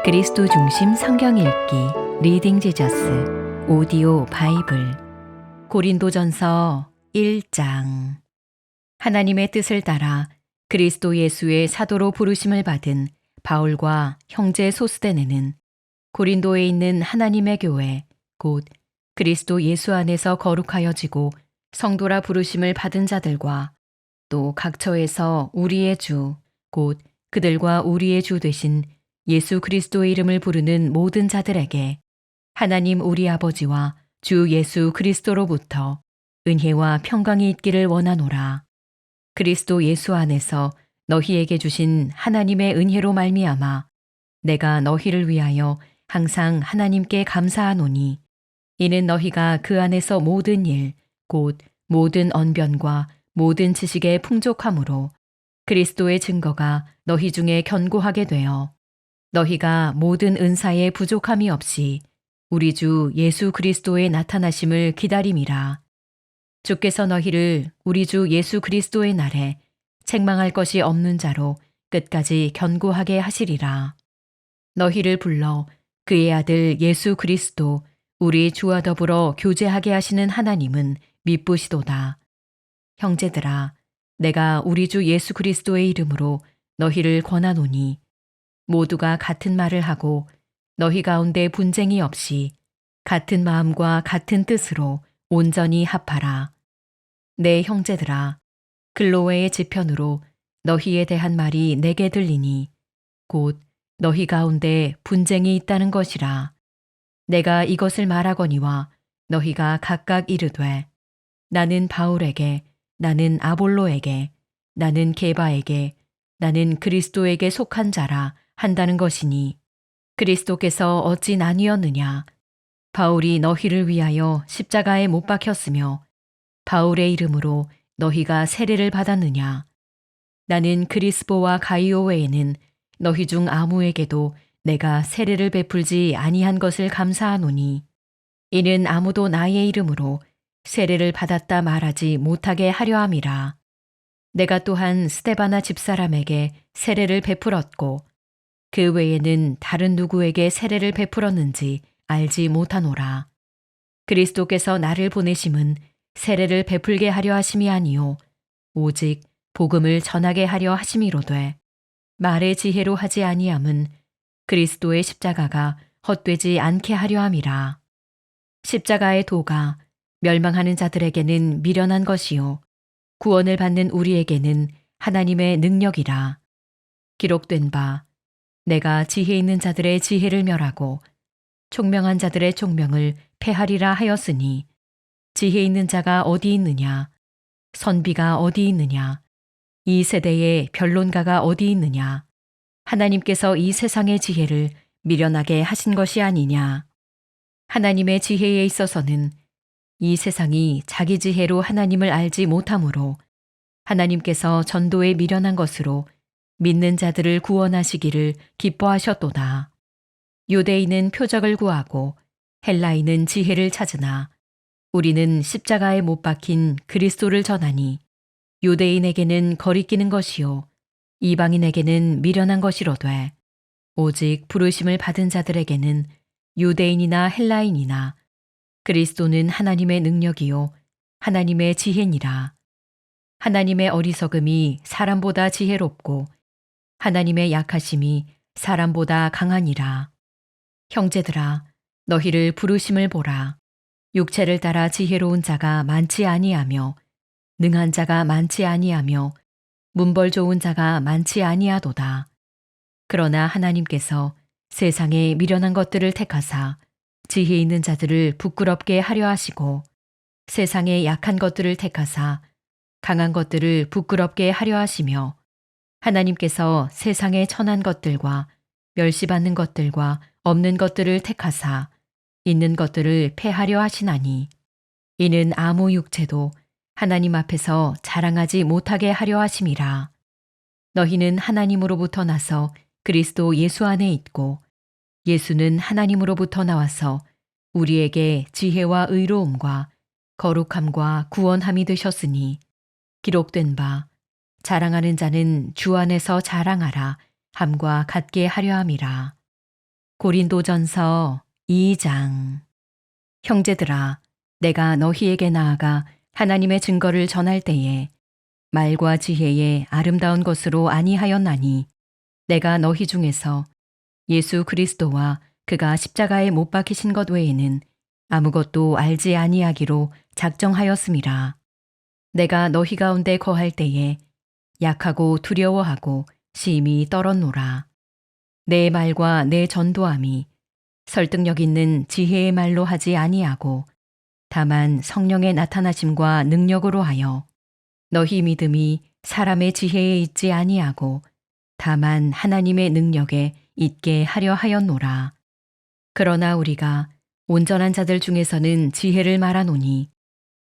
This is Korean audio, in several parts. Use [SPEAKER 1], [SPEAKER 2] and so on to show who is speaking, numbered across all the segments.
[SPEAKER 1] 그리스도 중심 성경 읽기 리딩 지저스 오디오 바이블 고린도전서 1장. 하나님의 뜻을 따라 그리스도 예수의 사도로 부르심을 받은 바울과 형제 소스데네는 고린도에 있는 하나님의 교회 곧 그리스도 예수 안에서 거룩하여지고 성도라 부르심을 받은 자들과 또 각처에서 우리의 주 곧 그들과 우리의 주 되신 예수 그리스도의 이름을 부르는 모든 자들에게 하나님 우리 아버지와 주 예수 그리스도로부터 은혜와 평강이 있기를 원하노라. 그리스도 예수 안에서 너희에게 주신 하나님의 은혜로 말미암아 내가 너희를 위하여 항상 하나님께 감사하노니 이는 너희가 그 안에서 모든 일 곧 모든 언변과 모든 지식의 풍족함으로 그리스도의 증거가 너희 중에 견고하게 되어 너희가 모든 은사에 부족함이 없이 우리 주 예수 그리스도의 나타나심을 기다림이라. 주께서 너희를 우리 주 예수 그리스도의 날에 책망할 것이 없는 자로 끝까지 견고하게 하시리라. 너희를 불러 그의 아들 예수 그리스도 우리 주와 더불어 교제하게 하시는 하나님은 미쁘시도다. 형제들아, 내가 우리 주 예수 그리스도의 이름으로 너희를 권하노니 모두가 같은 말을 하고 너희 가운데 분쟁이 없이 같은 마음과 같은 뜻으로 온전히 합하라. 내 형제들아, 글로웨의 지편으로 너희에 대한 말이 내게 들리니 곧 너희 가운데 분쟁이 있다는 것이라. 내가 이것을 말하거니와 너희가 각각 이르되 나는 바울에게, 나는 아볼로에게, 나는 게바에게, 나는 그리스도에게 속한 자라 한다는 것이니 그리스도께서 어찌 나뉘었느냐? 바울이 너희를 위하여 십자가에 못 박혔으며 바울의 이름으로 너희가 세례를 받았느냐? 나는 그리스보와 가이오 외에는 너희 중 아무에게도 내가 세례를 베풀지 아니한 것을 감사하노니 이는 아무도 나의 이름으로 세례를 받았다 말하지 못하게 하려 함이라. 내가 또한 스데바나 집사람에게 세례를 베풀었고 그 외에는 다른 누구에게 세례를 베풀었는지 알지 못하노라. 그리스도께서 나를 보내심은 세례를 베풀게 하려 하심이 아니요 오직 복음을 전하게 하려 하심이로되 말의 지혜로 하지 아니함은 그리스도의 십자가가 헛되지 않게 하려 함이라. 십자가의 도가 멸망하는 자들에게는 미련한 것이요 구원을 받는 우리에게는 하나님의 능력이라. 기록된 바 내가 지혜 있는 자들의 지혜를 멸하고 총명한 자들의 총명을 패하리라 하였으니 지혜 있는 자가 어디 있느냐? 선비가 어디 있느냐? 이 세대의 변론가가 어디 있느냐? 하나님께서 이 세상의 지혜를 미련하게 하신 것이 아니냐? 하나님의 지혜에 있어서는 이 세상이 자기 지혜로 하나님을 알지 못하므로 하나님께서 전도에 미련한 것으로 믿는 자들을 구원하시기를 기뻐하셨도다. 유대인은 표적을 구하고 헬라인은 지혜를 찾으나 우리는 십자가에 못 박힌 그리스도를 전하니 유대인에게는 거리끼는 것이요 이방인에게는 미련한 것이로되 오직 부르심을 받은 자들에게는 유대인이나 헬라인이나 그리스도는 하나님의 능력이요 하나님의 지혜니라. 하나님의 어리석음이 사람보다 지혜롭고 하나님의 약하심이 사람보다 강하니라. 형제들아, 너희를 부르심을 보라. 육체를 따라 지혜로운 자가 많지 아니하며 능한 자가 많지 아니하며 문벌 좋은 자가 많지 아니하도다. 그러나 하나님께서 세상에 미련한 것들을 택하사 지혜 있는 자들을 부끄럽게 하려 하시고 세상에 약한 것들을 택하사 강한 것들을 부끄럽게 하려 하시며 하나님께서 세상의 천한 것들과 멸시받는 것들과 없는 것들을 택하사 있는 것들을 패하려 하시나니 이는 아무 육체도 하나님 앞에서 자랑하지 못하게 하려 하심이라. 너희는 하나님으로부터 나서 그리스도 예수 안에 있고 예수는 하나님으로부터 나와서 우리에게 지혜와 의로움과 거룩함과 구원함이 되셨으니 기록된 바 자랑하는 자는 주 안에서 자랑하라 함과 같게 하려 함이라. 고린도전서 2장. 형제들아, 내가 너희에게 나아가 하나님의 증거를 전할 때에 말과 지혜에 아름다운 것으로 아니하였나니 내가 너희 중에서 예수 그리스도와 그가 십자가에 못 박히신 것 외에는 아무것도 알지 아니하기로 작정하였음이라. 내가 너희 가운데 거할 때에 약하고 두려워하고 심히 떨었노라. 내 말과 내 전도함이 설득력 있는 지혜의 말로 하지 아니하고 다만 성령의 나타나심과 능력으로 하여 너희 믿음이 사람의 지혜에 있지 아니하고 다만 하나님의 능력에 있게 하려 하였노라. 그러나 우리가 온전한 자들 중에서는 지혜를 말하노니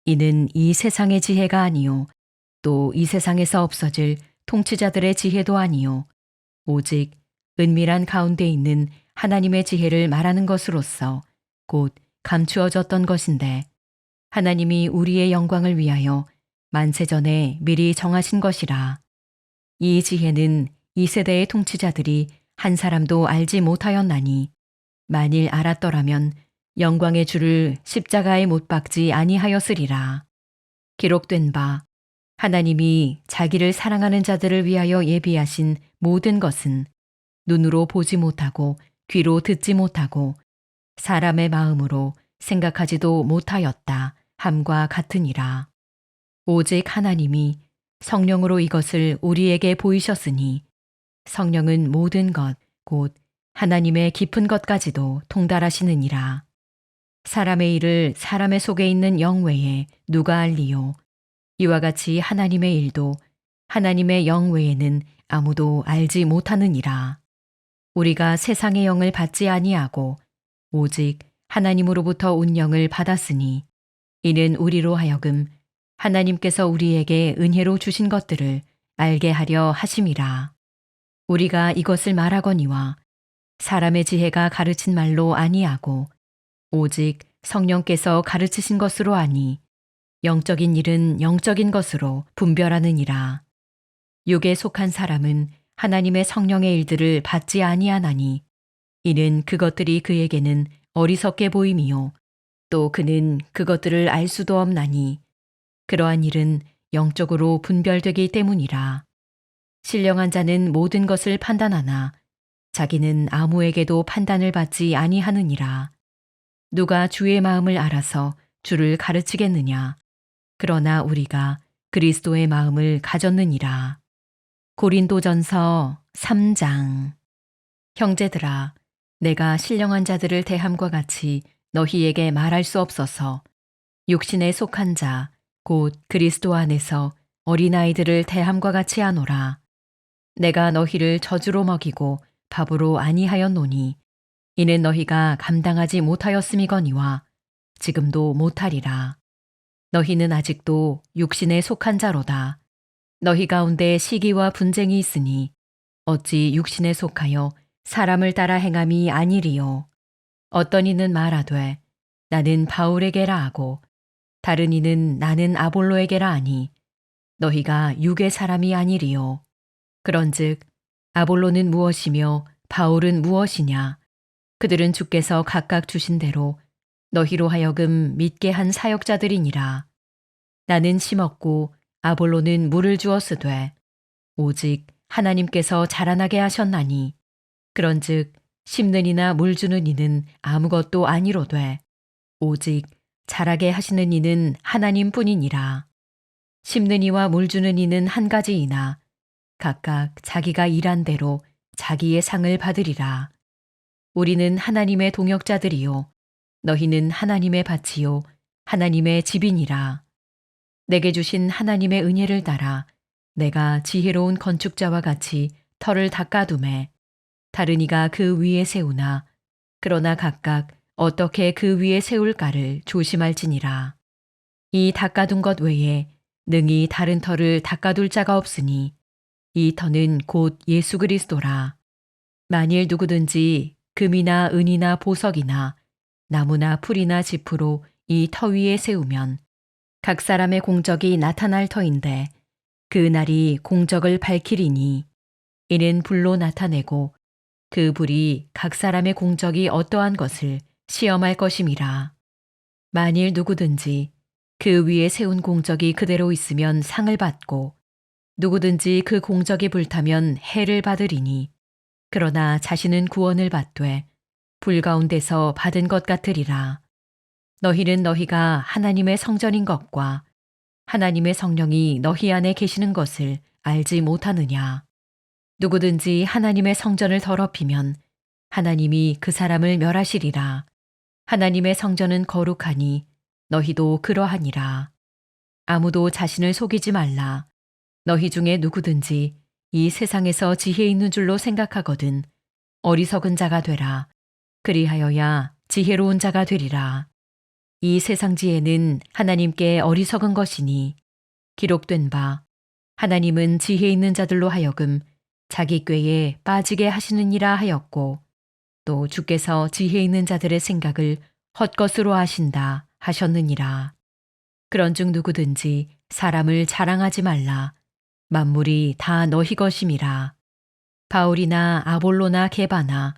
[SPEAKER 1] 이는 이 세상의 지혜가 아니요 또 이 세상에서 없어질 통치자들의 지혜도 아니요 오직 은밀한 가운데 있는 하나님의 지혜를 말하는 것으로서 곧 감추어졌던 것인데 하나님이 우리의 영광을 위하여 만세전에 미리 정하신 것이라. 이 지혜는 이 세대의 통치자들이 한 사람도 알지 못하였나니 만일 알았더라면 영광의 주를 십자가에 못 박지 아니하였으리라. 기록된 바 하나님이 자기를 사랑하는 자들을 위하여 예비하신 모든 것은 눈으로 보지 못하고 귀로 듣지 못하고 사람의 마음으로 생각하지도 못하였다 함과 같으니라. 오직 하나님이 성령으로 이것을 우리에게 보이셨으니 성령은 모든 것 곧 하나님의 깊은 것까지도 통달하시느니라. 사람의 일을 사람의 속에 있는 영 외에 누가 알리요? 이와 같이 하나님의 일도 하나님의 영 외에는 아무도 알지 못하느니라. 우리가 세상의 영을 받지 아니하고 오직 하나님으로부터 온 영을 받았으니 이는 우리로 하여금 하나님께서 우리에게 은혜로 주신 것들을 알게 하려 하심이라. 우리가 이것을 말하거니와 사람의 지혜가 가르친 말로 아니하고 오직 성령께서 가르치신 것으로 아니 영적인 일은 영적인 것으로 분별하느니라. 육에 속한 사람은 하나님의 성령의 일들을 받지 아니하나니 이는 그것들이 그에게는 어리석게 보임이요 또 그는 그것들을 알 수도 없나니 그러한 일은 영적으로 분별되기 때문이라. 신령한 자는 모든 것을 판단하나 자기는 아무에게도 판단을 받지 아니하느니라. 누가 주의 마음을 알아서 주를 가르치겠느냐. 그러나 우리가 그리스도의 마음을 가졌느니라. 고린도전서 3장. 형제들아, 내가 신령한 자들을 대함과 같이 너희에게 말할 수 없어서 육신에 속한 자, 곧 그리스도 안에서 어린아이들을 대함과 같이 하노라. 내가 너희를 저주로 먹이고 밥으로 아니하였노니 이는 너희가 감당하지 못하였음이거니와 지금도 못하리라. 너희는 아직도 육신에 속한 자로다. 너희 가운데 시기와 분쟁이 있으니 어찌 육신에 속하여 사람을 따라 행함이 아니리요. 어떤 이는 말하되 나는 바울에게라 하고 다른 이는 나는 아볼로에게라 하니 너희가 육의 사람이 아니리요. 그런즉 아볼로는 무엇이며 바울은 무엇이냐. 그들은 주께서 각각 주신 대로 너희로 하여금 믿게 한 사역자들이니라. 나는 심었고 아볼로는 물을 주었으되 오직 하나님께서 자라나게 하셨나니 그런즉 심는 이나 물 주는 이는 아무것도 아니로되 오직 자라게 하시는 이는 하나님뿐이니라. 심는 이와 물 주는 이는 한 가지이나 각각 자기가 일한 대로 자기의 상을 받으리라. 우리는 하나님의 동역자들이요 너희는 하나님의 밭이요 하나님의 집이니라. 내게 주신 하나님의 은혜를 따라 내가 지혜로운 건축자와 같이 터를 닦아두매 다른 이가 그 위에 세우나 그러나 각각 어떻게 그 위에 세울까를 조심할지니라. 이 닦아둔 것 외에 능히 다른 터를 닦아둘 자가 없으니 이 터는 곧 예수 그리스도라. 만일 누구든지 금이나 은이나 보석이나 나무나 풀이나 짚으로 이 터 위에 세우면 각 사람의 공적이 나타날 터인데 그 날이 공적을 밝히리니 이는 불로 나타내고 그 불이 각 사람의 공적이 어떠한 것을 시험할 것임이라. 만일 누구든지 그 위에 세운 공적이 그대로 있으면 상을 받고 누구든지 그 공적이 불타면 해를 받으리니 그러나 자신은 구원을 받되 불 가운데서 받은 것 같으리라. 너희는 너희가 하나님의 성전인 것과 하나님의 성령이 너희 안에 계시는 것을 알지 못하느냐. 누구든지 하나님의 성전을 더럽히면 하나님이 그 사람을 멸하시리라. 하나님의 성전은 거룩하니 너희도 그러하니라. 아무도 자신을 속이지 말라. 너희 중에 누구든지 이 세상에서 지혜 있는 줄로 생각하거든 어리석은 자가 되라. 그리하여야 지혜로운 자가 되리라. 이 세상 지혜는 하나님께 어리석은 것이니 기록된 바 하나님은 지혜 있는 자들로 하여금 자기 꾀에 빠지게 하시느니라 하였고 또 주께서 지혜 있는 자들의 생각을 헛것으로 하신다 하셨느니라. 그런즉 누구든지 사람을 자랑하지 말라. 만물이 다 너희 것임이라. 바울이나 아볼로나 게바나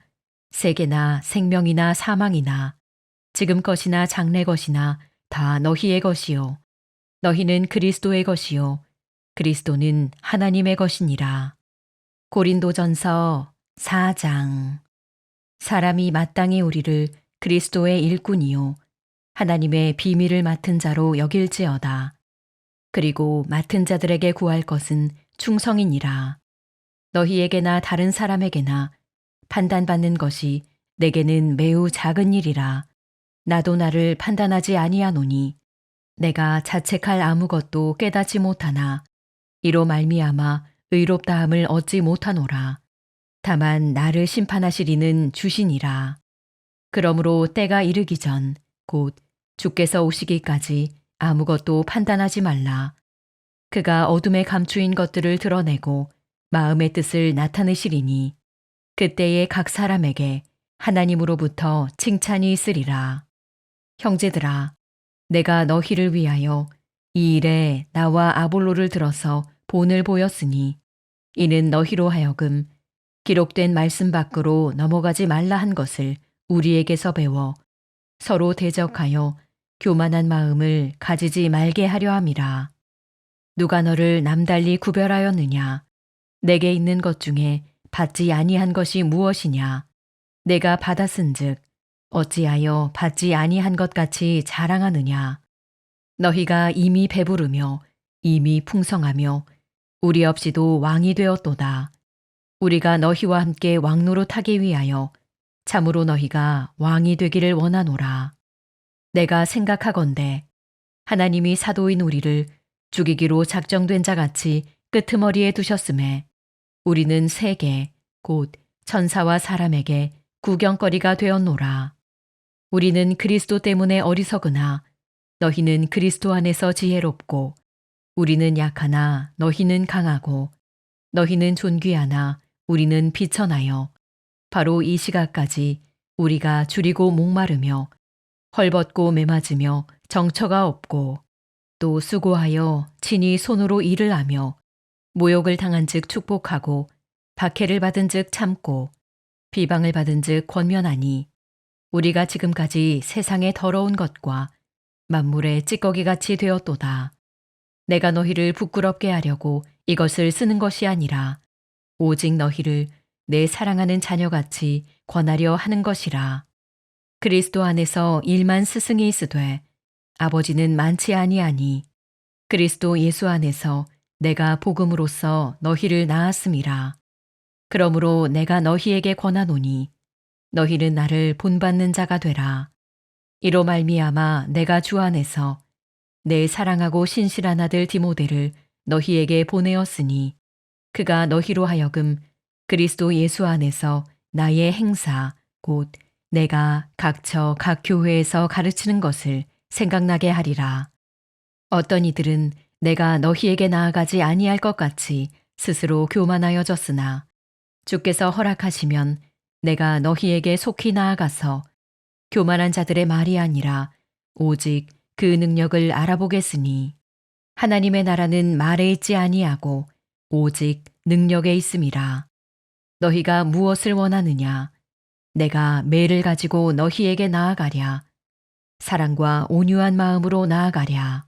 [SPEAKER 1] 세계나 생명이나 사망이나 지금 것이나 장래 것이나 다 너희의 것이요 너희는 그리스도의 것이요 그리스도는 하나님의 것이니라. 고린도전서 4장. 사람이 마땅히 우리를 그리스도의 일꾼이요 하나님의 비밀을 맡은 자로 여길지어다. 그리고 맡은 자들에게 구할 것은 충성이니라. 너희에게나 다른 사람에게나 판단받는 것이 내게는 매우 작은 일이라. 나도 나를 판단하지 아니하노니 내가 자책할 아무것도 깨닫지 못하나 이로 말미암아 의롭다함을 얻지 못하노라. 다만 나를 심판하시리는 주시니라. 그러므로 때가 이르기 전 곧 주께서 오시기까지 아무것도 판단하지 말라. 그가 어둠에 감추인 것들을 드러내고 마음의 뜻을 나타내시리니 그때에 각 사람에게 하나님으로부터 칭찬이 있으리라. 형제들아, 내가 너희를 위하여 이 일에 나와 아볼로를 들어서 본을 보였으니 이는 너희로 하여금 기록된 말씀 밖으로 넘어가지 말라 한 것을 우리에게서 배워 서로 대적하여 교만한 마음을 가지지 말게 하려 함이라. 누가 너를 남달리 구별하였느냐? 내게 있는 것 중에 받지 아니한 것이 무엇이냐? 내가 받았은즉 어찌하여 받지 아니한 것 같이 자랑하느냐? 너희가 이미 배부르며 이미 풍성하며 우리 없이도 왕이 되었도다. 우리가 너희와 함께 왕노릇하기 위하여 참으로 너희가 왕이 되기를 원하노라. 내가 생각하건대 하나님이 사도인 우리를 죽이기로 작정된 자같이 끄트머리에 두셨음에 우리는 세계 곧 천사와 사람에게 구경거리가 되었노라. 우리는 그리스도 때문에 어리석으나 너희는 그리스도 안에서 지혜롭고 우리는 약하나 너희는 강하고 너희는 존귀하나 우리는 비천하여 바로 이 시각까지 우리가 줄이고 목마르며 헐벗고 매맞으며 정처가 없고 또 수고하여 친히 손으로 일을 하며 모욕을 당한 즉 축복하고 박해를 받은 즉 참고 비방을 받은 즉 권면하니 우리가 지금까지 세상의 더러운 것과 만물의 찌꺼기같이 되었도다. 내가 너희를 부끄럽게 하려고 이것을 쓰는 것이 아니라 오직 너희를 내 사랑하는 자녀같이 권하려 하는 것이라. 그리스도 안에서 일만 스승이 있으되 아버지는 많지 아니하니 그리스도 예수 안에서 내가 복음으로써 너희를 낳았음이라. 그러므로 내가 너희에게 권하노니 너희는 나를 본받는 자가 되라. 이로 말미암아 내가 주 안에서 내 사랑하고 신실한 아들 디모데를 너희에게 보내었으니 그가 너희로 하여금 그리스도 예수 안에서 나의 행사 곧 내가 각처 각 교회에서 가르치는 것을 생각나게 하리라. 어떤 이들은 내가 너희에게 나아가지 아니할 것 같이 스스로 교만하여졌으나 주께서 허락하시면 내가 너희에게 속히 나아가서 교만한 자들의 말이 아니라 오직 그 능력을 알아보겠으니 하나님의 나라는 말에 있지 아니하고 오직 능력에 있음이라. 너희가 무엇을 원하느냐? 내가 매를 가지고 너희에게 나아가랴. 사랑과 온유한 마음으로 나아가랴.